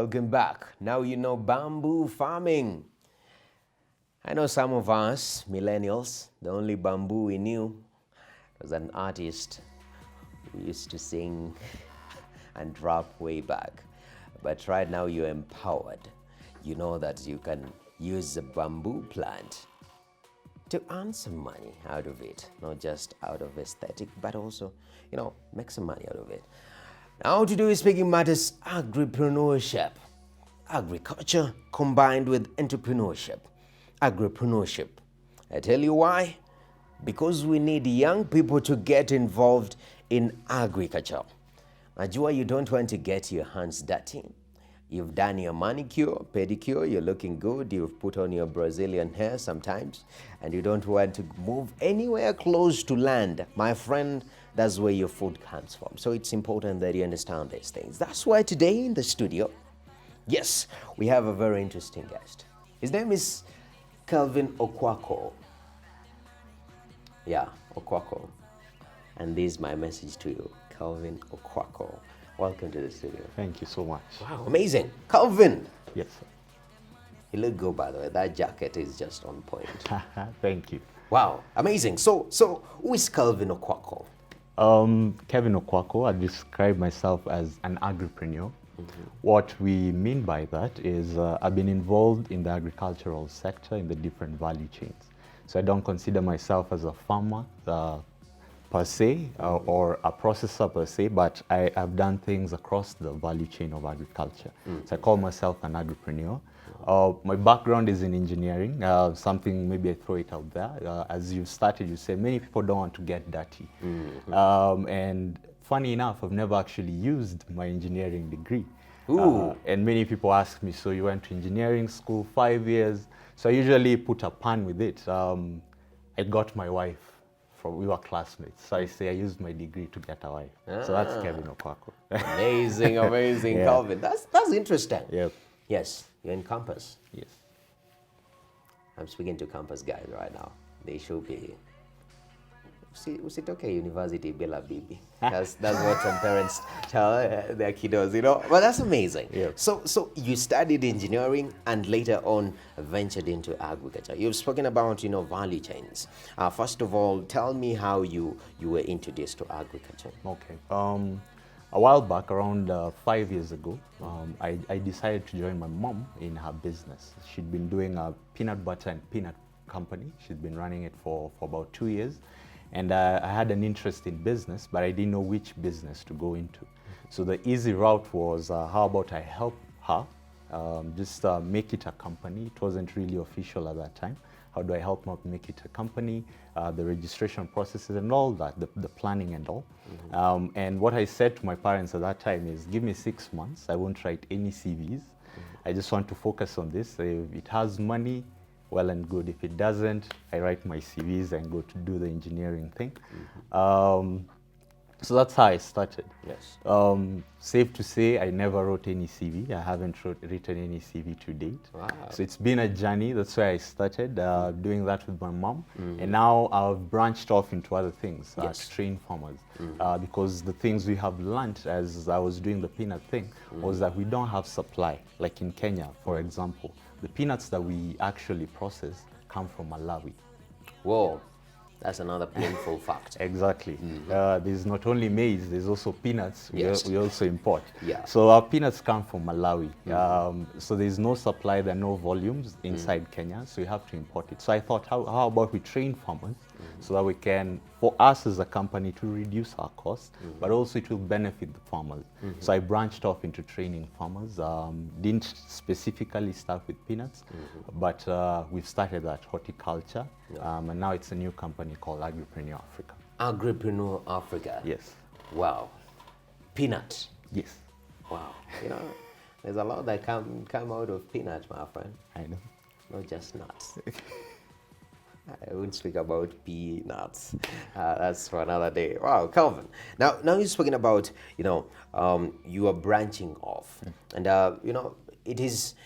Welcome back. Now you know bamboo farming. I know some of us, millennials, the only bamboo we knew was an artist who used to sing and rap way back. But right now you're empowered. You know that you can use a bamboo plant to earn some money out of it. Not just out of aesthetic, but also, make some money out of it. Now to do is Speaking Matters Agriprenuership. Agriculture combined with entrepreneurship. Agriprenuership. I tell you why? Because we need young people to get involved in agriculture. Najua, you don't want to get your hands dirty. You've done your manicure, pedicure, you're looking good, you've put on your Brazilian hair sometimes, and you don't want to move anywhere close to land. My friend, that's where your food comes from. So it's important that you understand these things. That's why today in the studio, yes, we have a very interesting guest. His name is Kevin Okwako. Yeah, Okwako. And this is my message to you, Kevin Okwako. Welcome to the studio. Thank you so much. Wow, amazing. Calvin. Yes, sir. You look good, by the way. That jacket is just on point. Thank you. Wow, amazing. So who is Kevin Okwako? Kevin Okwako, I describe myself as an agripreneur. What we mean by that is I've been involved in the agricultural sector in the different value chains. So I don't consider myself as a farmer per se or a processor per se, but I've done things across the value chain of agriculture. So I call myself an agripreneur. My background is in engineering, something maybe I throw it out there. As you started, you said many people don't want to get dirty. And funny enough, I've never actually used my engineering degree. And many people ask me, so you went to engineering school 5 years? So I usually put a pun with it. I got my wife. We were classmates. So I say I used my degree to get a wife. So that's Kevin Okwako. Amazing, amazing, yeah. Calvin. That's interesting. Yep. Yes, you're in campus. Yes. I'm speaking to campus guys right now. They should be usitoke university bila bibi. That's what some parents tell their kiddos, But that's amazing. Yep. So you studied engineering and later on ventured into agriculture. You've spoken about value chains. First of all, tell me how you were introduced to agriculture. Okay. A while back, around 5 years ago, I decided to join my mom in her business. She'd been doing a peanut butter and peanut company. She'd been running it for about 2 years. And I had an interest in business, but I didn't know which business to go into. So the easy route was, how about I help her just make it a company. It wasn't really official at that time. How do I help her make it a company, the registration processes and all that, the planning and all. And what I said to my parents at that time is, give me 6 months. I won't write any CVs. I just want to focus on this. If it has money, well and good. If it doesn't, I write my CVs and go to do the engineering thing. So that's how I started. Yes. Safe to say, I never wrote any CV. I haven't written any CV to date. Wow. So it's been a journey. That's why I started doing that with my mom. And now I've branched off into other things to train farmers. Because the things we have learned as I was doing the peanut thing was that we don't have supply. Like in Kenya, for example, the peanuts that we actually process come from Malawi. Whoa. That's another painful fact. Exactly. There's not only maize, there's also peanuts we also import. Yeah. So our peanuts come from Malawi. So there's no supply, there are no volumes inside Kenya, so you have to import it. So I thought, how about we train farmers so that we can, for us as a company, to reduce our costs, but also it will benefit the farmers. So I branched off into training farmers. Didn't specifically start with peanuts, but we've started that horticulture, and now it's a new company called Agripreneur Africa. Agripreneur Africa. Yes. Wow. Peanut. Yes. Wow. There's a lot that come out of peanuts, my friend. I know. Not just nuts. I won't speak about peanuts. That's for another day. Wow, Calvin. Now you're speaking about, you are branching off. And, it is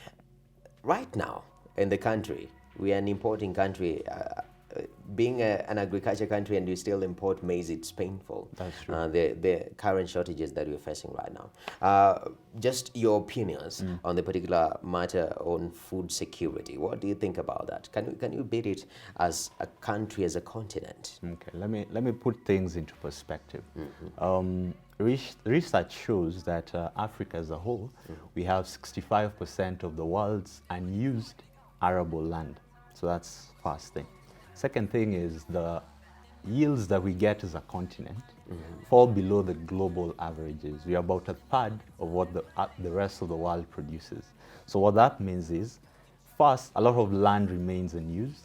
right now in the country, we are an importing country. Being an agriculture country and you still import maize, it's painful. That's true. The current shortages that we're facing right now. just your opinions on the particular matter on food security. What do you think about that? Can you beat it as a country, as a continent? Okay, let me put things into perspective. Research shows that Africa as a whole, we have 65% of the world's unused arable land. So that's first thing. Second thing is the yields that we get as a continent fall below the global averages. We are about a third of what the rest of the world produces. So what that means is, first, a lot of land remains unused,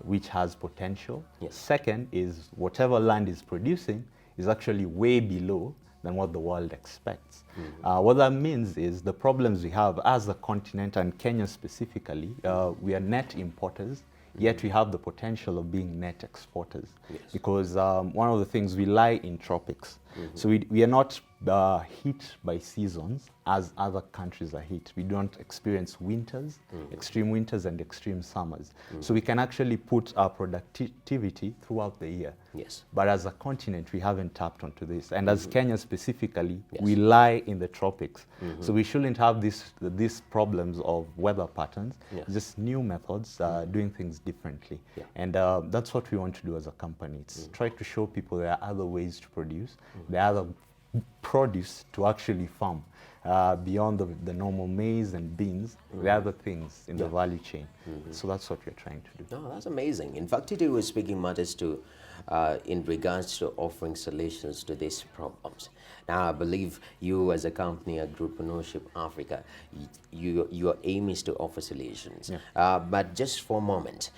which has potential. Yes. Second is whatever land is producing is actually way below than what the world expects. What that means is the problems we have as a continent, and Kenya specifically, we are net importers, yet we have the potential of being net exporters. Yes. Because one of the things, we lie in tropics. So we are not hit by seasons as other countries are hit. We don't experience winters, extreme winters and extreme summers. So we can actually put our productivity throughout the year. Yes. But as a continent, we haven't tapped onto this. And as Kenya specifically, Yes. we lie in the tropics. So we shouldn't have these problems of weather patterns, Yes. just new methods, doing things differently. Yeah. And that's what we want to do as a company. It's try to show people there are other ways to produce, there are other produce to actually farm. Beyond the normal maize and beans, there are other things in the value chain. So that's what we're trying to do. No, that's amazing. In fact, today we're speaking matters to, in regards to offering solutions to these problems. Now, I believe you as a company, Agriprenuership Africa, your aim is to offer solutions. Yeah. But just for a moment,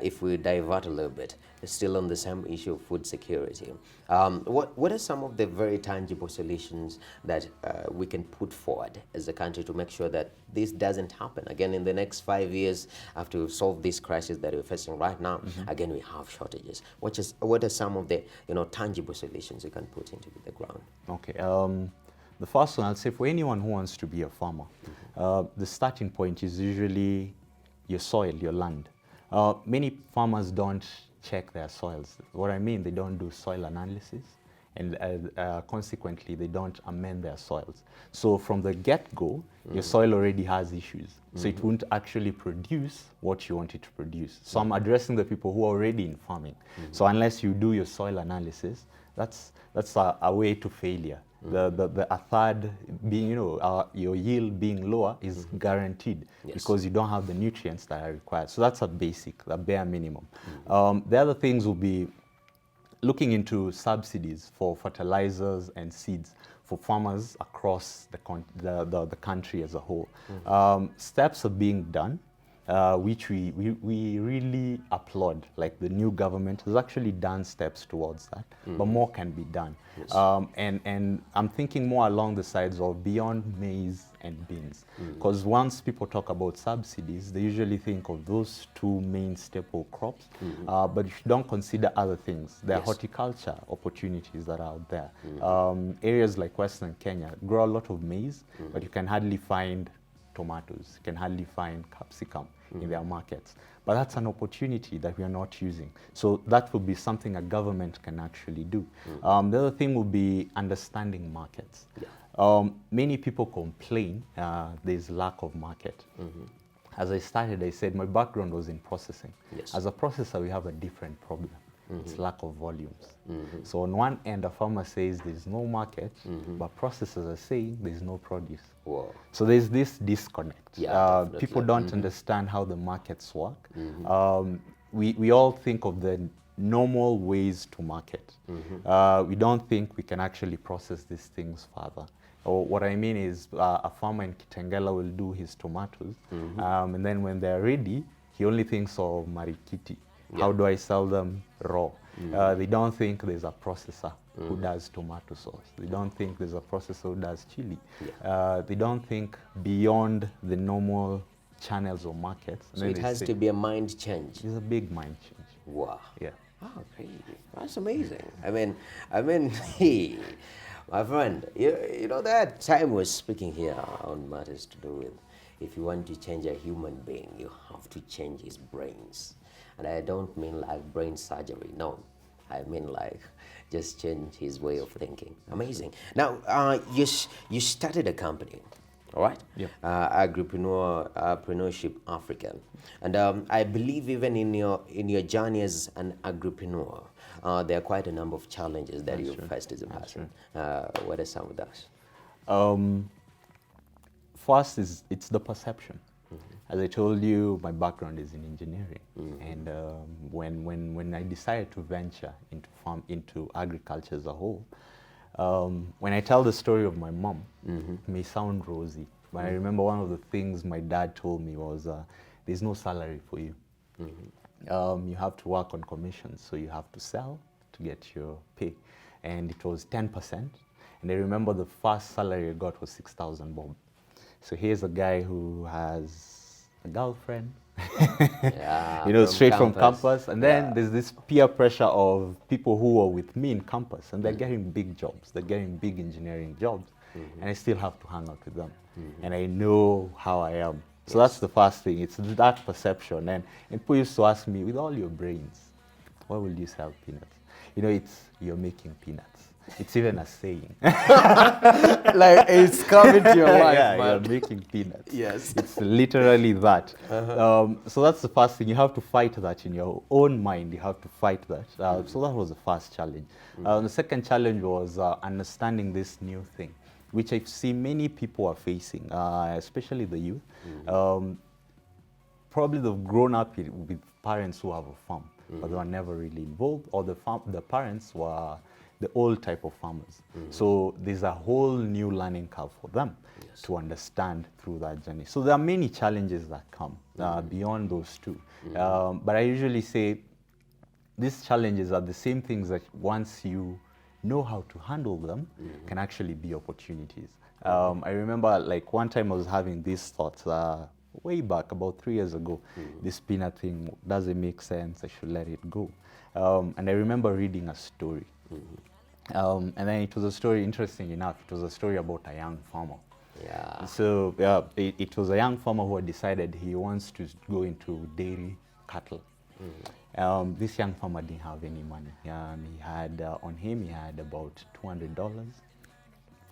if we divert a little bit, still on the same issue of food security, what are some of the very tangible solutions that we can put forward as a country to make sure that this doesn't happen again in the next 5 years after we solve this crisis that we're facing right now? Again, we have shortages. What are some of the tangible solutions you can put into the ground? Okay. The first one, I'll say for anyone who wants to be a farmer, the starting point is usually your soil, your land. Many farmers don't check their soils. What I mean, they don't do soil analysis, and consequently, they don't amend their soils. So from the get-go, your soil already has issues. So it won't actually produce what you want it to produce. So I'm addressing the people who are already in farming. So unless you do your soil analysis, that's a way to failure. A third being, your yield being lower is guaranteed. Yes. Because you don't have the nutrients that are required. So that's a basic, a bare minimum. The other things will be looking into subsidies for fertilizers and seeds for farmers across the country as a whole. Steps are being done, which we really applaud. Like the new government has actually done steps towards that, but more can be done. Yes. And I'm thinking more along the sides of beyond maize and beans. Because once people talk about subsidies, they usually think of those two main staple crops, but if you don't consider other things, there are horticulture opportunities that are out there. Areas like Western Kenya grow a lot of maize, but you can hardly find tomatoes, you can hardly find capsicum in their markets. But that's an opportunity that we are not using. So that will be something a government can actually do. The other thing will be understanding markets. Many people complain there's lack of market. As I started, I said my background was in processing. Yes. As a processor, we have a different problem. It's lack of volumes. So on one end, a farmer says there's no market, but processors are saying there's no produce. Whoa. So there's this disconnect. Yeah, people don't understand how the markets work. We all think of the normal ways to market. We don't think we can actually process these things further. Or what I mean is a farmer in Kitengela will do his tomatoes, and then when they're ready, he only thinks of marikiti. How do I sell them raw? They don't think there's a processor who does tomato sauce. They don't think there's a processor who does chili. They don't think beyond the normal channels or markets. So it has to be a mind change. It's a big mind change. Wow. Yeah. Oh, great. That's amazing. I mean, hey, my friend, you know that time we're speaking here on matters to do with if you want to change a human being, you have to change his brains. And I don't mean like brain surgery, no. I mean like just change his way of thinking. Amazing. Now, you started a company All right. Yep. Agripreneurship African, and I believe even in your journey as an agripreneur, there are quite a number of challenges that you faced as a person. What are some of those? First is it's the perception. As I told you, my background is in engineering, and when I decided to venture into agriculture as a whole, when I tell the story of my mom, it may sound rosy, but I remember one of the things my dad told me was, "There's no salary for you. You have to work on commissions, so you have to sell to get your pay," and it was 10%. And I remember the first salary I got was 6,000 bob. So here's a guy who has a girlfriend, straight from campus. And then there's this peer pressure of people who are with me in campus, and they're getting big jobs. They're getting big engineering jobs, and I still have to hang out with them. And I know how I am. So that's the first thing. It's that perception. And people used to ask me, with all your brains, why will you sell peanuts? You're making peanuts. It's even a saying. Like, it's coming to your life, yeah, man. you're making peanuts. Yes. It's literally that. So that's the first thing. You have to fight that in your own mind. You have to fight that. So that was the first challenge. The second challenge was understanding this new thing, which I see many people are facing, especially the youth. Probably they've grown up with parents who have a farm, but they were never really involved, or the parents were the old type of farmers. So there's a whole new learning curve for them to understand through that journey. So there are many challenges that come beyond those two. But I usually say these challenges are the same things that once you know how to handle them, can actually be opportunities. I remember like one time I was having these thoughts way back, about 3 years ago. This peanut thing doesn't make sense, I should let it go. And I remember reading a story. And then it was a story, interesting enough, it was a story about a young farmer. Yeah. So it was a young farmer who had decided he wants to go into dairy cattle. This young farmer didn't have any money. He had on him, he had about $200.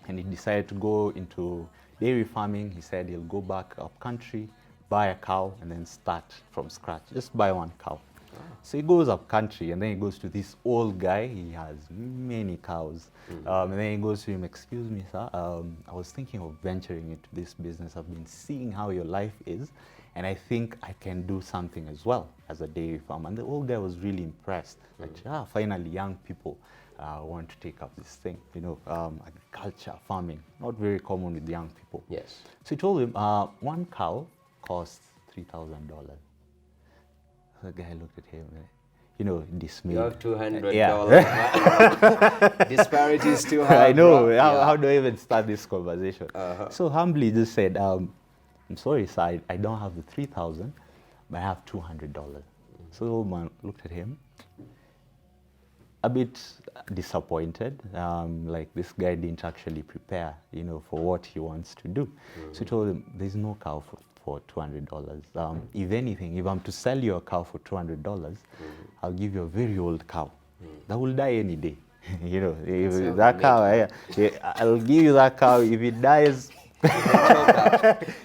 And he decided to go into dairy farming. He said he'll go back up country, buy a cow, and then start from scratch. Just buy one cow. So he goes up country, and then he goes to this old guy. He has many cows. And then he goes to him, "Excuse me, sir, I was thinking of venturing into this business. I've been seeing how your life is, and I think I can do something as well as a dairy farmer." And the old guy was really impressed. Like, finally young people want to take up this thing, agriculture, farming, not very common with young people. Yes. So he told him, one cow costs $3,000. The guy looked at him, dismayed. You have $200. Yeah. Disparity is too high. I know. How do I even start this conversation? So humbly just said, "I'm sorry, sir, I don't have the 3,000, but I have $200. So the old man looked at him, a bit disappointed, like this guy didn't actually prepare, for what he wants to do. So he told him, "There's no cow for $200. If anything, if I'm to sell you a cow for $200, I'll give you a very old cow that will die any day." If that cow, I'll give you that cow. If it dies,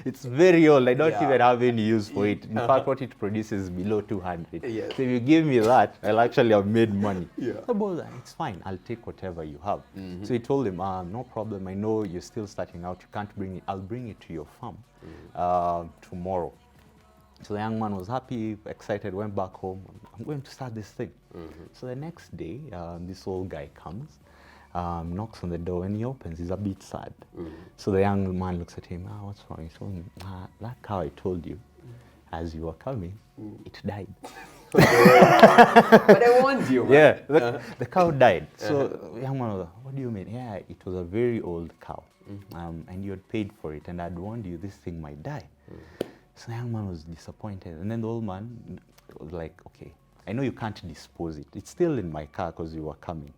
it's very old. I don't even have any use for it. In fact, what it produces is below 200. Yes. So if you give me that, I'll actually have made money. So it's fine. I'll take whatever you have. So he told him, "No problem. I know you're still starting out. You can't bring it. I'll bring it to your farm tomorrow." So the young man was happy, excited, went back home. "I'm going to start this thing." So the next day, this old guy comes, knocks on the door. When he opens, he's a bit sad. So the young man looks at him, "What's wrong?" He told him, "That cow I told you, as you were coming, it died." But I warned you, man. Yeah, the cow died. So the young man was like, "What do you mean?" "Yeah, it was a very old cow, and you had paid for it, and I'd warned you this thing might die." So the young man was disappointed. And then the old man was like, "Okay, I know you can't dispose it. It's still in my car because you were coming.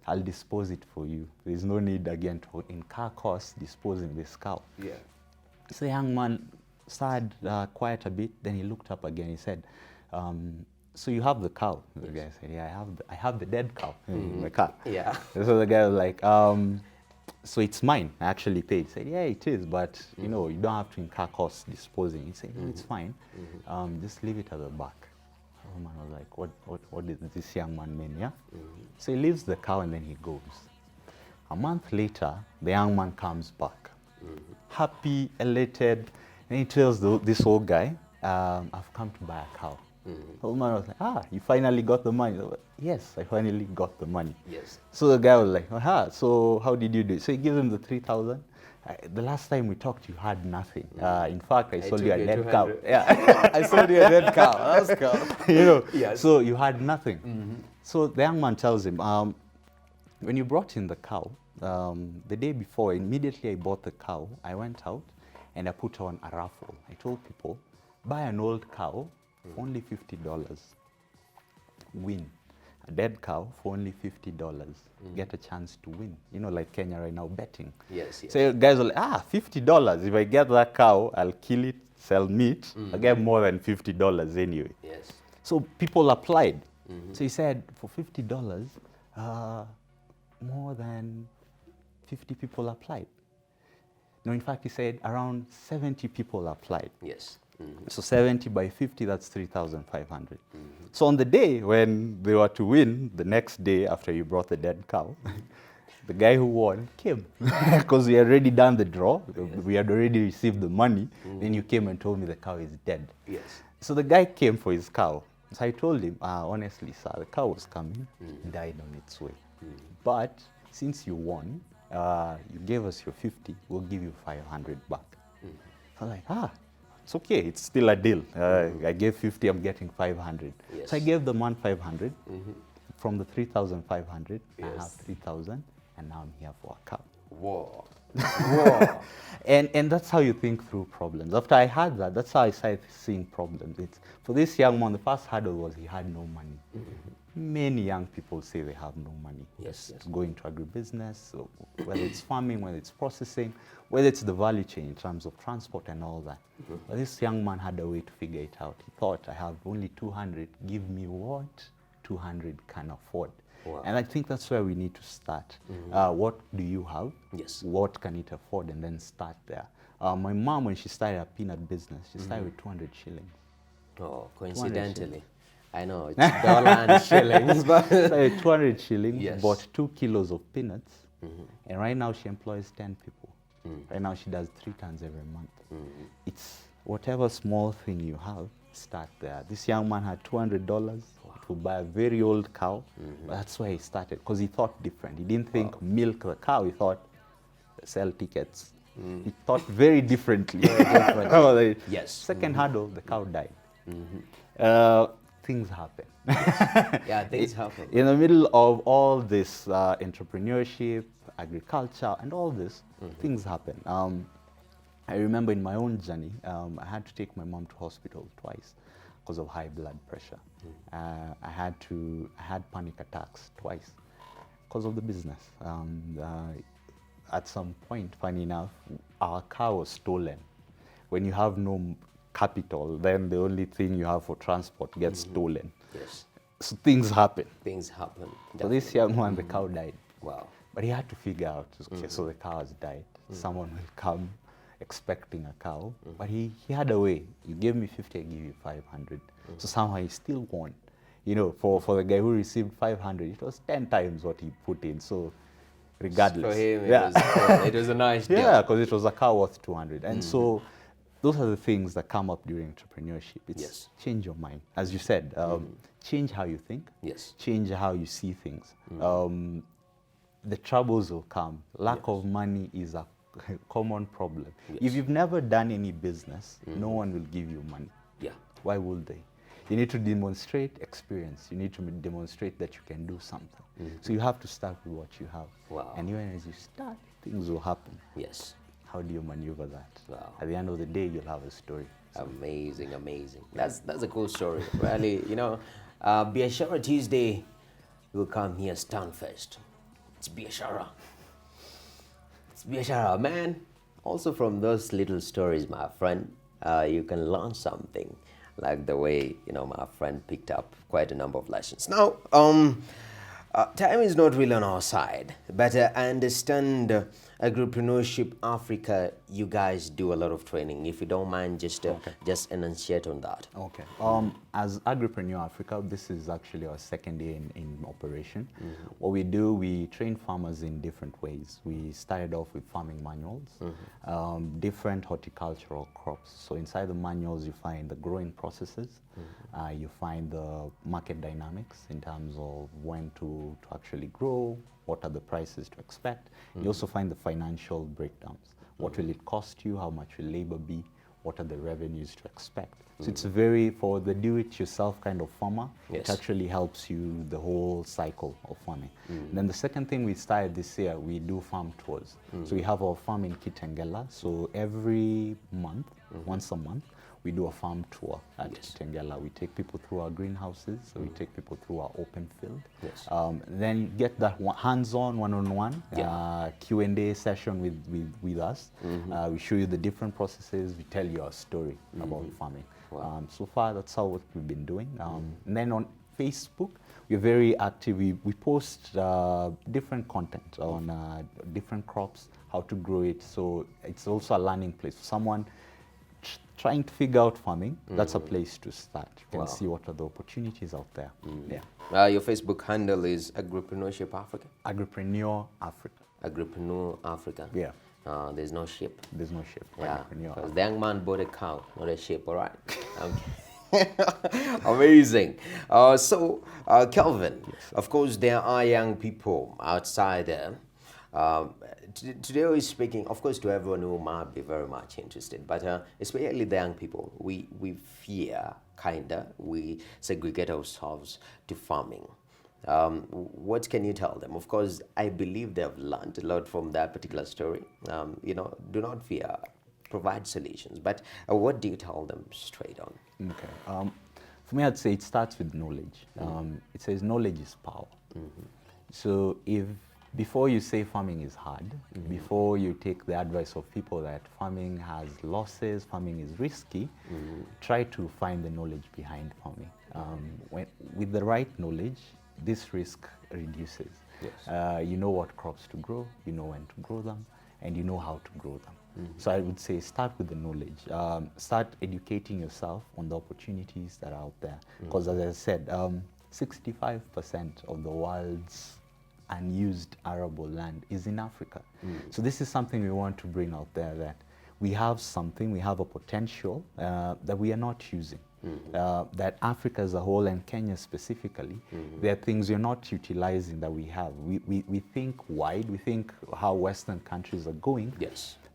I'll dispose it for you. There's no need again to incur costs disposing this cow." Yeah. So the young man started quiet a bit. Then he looked up again. He said, "So you have the cow?" The guy said, "Yeah, I have the dead cow in my car." Yeah. So the guy was like, so it's mine. I actually paid. He said, yeah, it is, but you know, you don't have to incur costs disposing. He said, no, it's fine. Just leave it at the back. The man was like, what is this young man mean, yeah? So he leaves the cow and then he goes. A month later, the young man comes back, happy, elated, and he tells this old guy, I've come to buy a cow. The old man was like, you finally got the money? Like, yes, I finally got the money. Yes. So the guy was like, so how did you do it? So he gives him the 3,000. The last time we talked, you had nothing. In fact, I sold you a dead cow. Yeah, I sold you a dead cow. That's cool. You know, yes. So you had nothing. So the young man tells him, when you brought in the cow, the day before, immediately I bought the cow, I went out and I put on a raffle. I told people, buy an old cow for only $50. Win. A dead cow for only $50. Get a chance to win. You know, like Kenya right now, betting. Yes, yes. So guys are like, $50. If I get that cow, I'll kill it, sell meat. I'll get more than $50 anyway. Yes. So people applied. So he said, for $50, more than 50 people applied. No, in fact, he said around 70 people applied. Yes. So 70 by 50, that's 3,500. So on the day when they were to win, the next day after you brought the dead cow, the guy who won came because we had already done the draw. Yes. We had already received the money. Then you came and told me the cow is dead. Yes. So the guy came for his cow. So I told him, honestly, sir, the cow was coming, died on its way. But since you won, you gave us your 50, we'll give you 500 back. I'm like, it's okay, it's still a deal. I gave 50, I'm getting 500. Yes. So I gave the man 500. From the 3,500, yes. I have 3,000, and now I'm here for a cow. Whoa. Whoa. And that's how you think through problems. After I had that, that's how I started seeing problems. For this young man, the first hurdle was he had no money. Many young people say they have no money. Yes, yes. Going to agribusiness, so whether it's farming, whether it's processing, whether it's the value chain in terms of transport and all that. But this young man had a way to figure it out. He thought, I have only 200, give me what 200 can afford. Wow. And I think that's where we need to start. What do you have? Yes. What can it afford? And then start there. My mom, when she started a peanut business, she started with 200 shillings. Oh, coincidentally. I know, it's dollar and shillings. But 200 shillings, yes. Bought 2 kilos of peanuts, and right now she employs 10 people. Right now she does 3 tons every month. It's whatever small thing you have, start there. This young man had $200 to buy a very old cow. But that's where he started, because he thought different. He didn't think milk the cow, he thought sell tickets. He thought very differently. Yes. Second hurdle, the cow died. Things happen. Yeah, things happen. In the middle of all this entrepreneurship, agriculture, and all this, things happen. I remember in my own journey, I had to take my mom to hospital twice because of high blood pressure. I had panic attacks twice because of the business. At some point, funny enough, our car was stolen. When you have no capital, then the only thing you have for transport gets stolen. Yes. So things happen. Things happen. Definitely. So this young man, the cow died. Wow. But he had to figure out, okay, so the cow has died. Someone will come expecting a cow. But he had a way. You gave me 50, I give you 500. So somehow he still won. You know, for the guy who received 500, it was 10 times what he put in. So regardless. For him, it was a nice deal. Yeah, because it was a cow worth 200. And so those are the things that come up during entrepreneurship. It's change your mind. As you said, change how you think. Yes. Change how you see things. The troubles will come. Lack of money is a common problem. Yes. If you've never done any business, no one will give you money. Yeah. Why would they? You need to demonstrate experience. You need to demonstrate that you can do something. So you have to start with what you have. Wow. And even as you start, things will happen. Yes. How do you maneuver that? Wow. At the end of the day, you'll have a story. So. Amazing, amazing. That's a cool story. Really, you know, Biashara Tuesday will come here Stunfest. It's Biashara. It's Biashara, man. Also from those little stories, my friend, you can learn something. Like the way, you know, my friend picked up quite a number of lessons. Now, time is not really on our side, but I understand Agriprenuership Africa, you guys do a lot of training. If you don't mind, just just enunciate on that. Okay. As Agripreneur Africa, this is actually our second year in operation. What we do, we train farmers in different ways. We started off with farming manuals, different horticultural crops. So inside the manuals, you find the growing processes, you find the market dynamics in terms of when to actually grow, what are the prices to expect. You also find the financial breakdowns. What will it cost you? How much will labor be? What are the revenues to expect? So it's very, for the do-it-yourself kind of farmer, it actually helps you the whole cycle of farming. Then the second thing we started this year, we do farm tours. So we have our farm in Kitengela. So every month, once a month, we do a farm tour at Kitengela. We take people through our greenhouses, so we take people through our open field. Then you get that hands-on, one-on-one Q&A session with us. We show you the different processes. We tell you our story about farming. So far, that's how what we've been doing. And then on Facebook, we're very active. We post different content on different crops, how to grow it. So it's also a learning place. Someone trying to figure out farming, that's a place to start. You can see what are the opportunities out there. Your Facebook handle is Agriprenuership Africa? Agripreneur Africa. Agripreneur Africa. Yeah. There's no ship. There's no ship. Yeah, because the young man bought a cow, not a ship, all right? Amazing. Kelvin, of course, there are young people outside there. Today we're speaking, of course, to everyone who might be very much interested, but especially the young people. We fear, we segregate ourselves to farming. What can you tell them? Of course, I believe they've learned a lot from that particular story. Do not fear, provide solutions. But what do you tell them straight on? Okay. For me, I'd say it starts with knowledge. It says knowledge is power. So if before you say farming is hard, before you take the advice of people that farming has losses, farming is risky, try to find the knowledge behind farming. With the right knowledge, this risk reduces. You know what crops to grow, you know when to grow them, and you know how to grow them. So I would say start with the knowledge. Start educating yourself on the opportunities that are out there. Because as I said, 65% of the world's unused arable land is in Africa. So this is something we want to bring out there, that we have something, we have a potential that we are not using. That Africa as a whole and Kenya specifically, there are things we're not utilizing that we have. We think wide, we think how Western countries are going,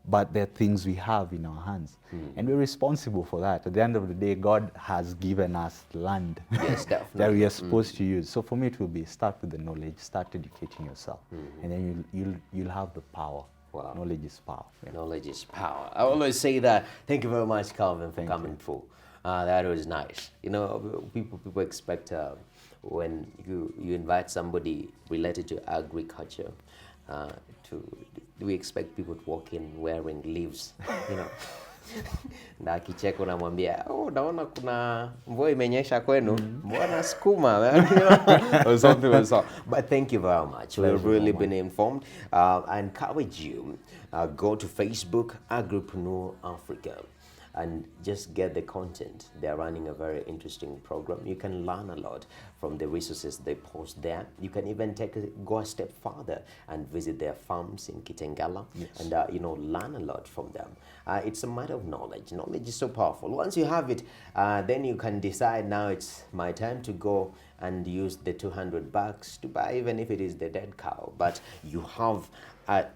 but there are things we have in our hands. And we're responsible for that. At the end of the day, God has given us land that we are supposed to use. So for me, it will be start with the knowledge, start educating yourself, and then you'll have the power. Knowledge is power. Knowledge is power. I always say that. Thank you very much, Calvin, for coming through. That was nice. People expect when you invite somebody related to agriculture, we expect people to walk in wearing leaves, na akicheka unamwambia, naona kuna mvua imenyesha kwenu, mbona sukuma, or something or so. But thank you very much. We've really been informed. I encourage you, go to Facebook, Agripreneur Africa, and just get the content. They're running a very interesting program. You can learn a lot from the resources they post there. You can even go a step further and visit their farms in Kitengela and learn a lot from them. It's a matter of knowledge. Knowledge is so powerful. Once you have it, then you can decide, now it's my time to go and use the $200 to buy, even if it is the dead cow. But you have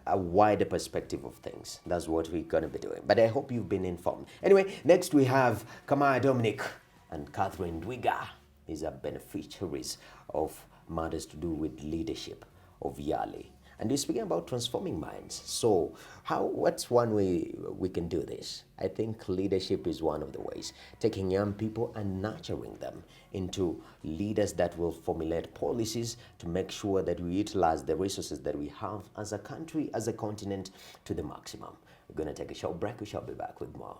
a wider perspective of things. That's what we're going to be doing. But I hope you've been informed. Anyway, next we have Kamaya Dominic and Catherine Dwiga. These are beneficiaries of matters to do with leadership of Yali. And we're speaking about transforming minds. So what's one way we can do this? I think leadership is one of the ways. Taking young people and nurturing them into leaders that will formulate policies to make sure that we utilize the resources that we have as a country, as a continent, to the maximum. We're going to take a short break. We shall be back with more.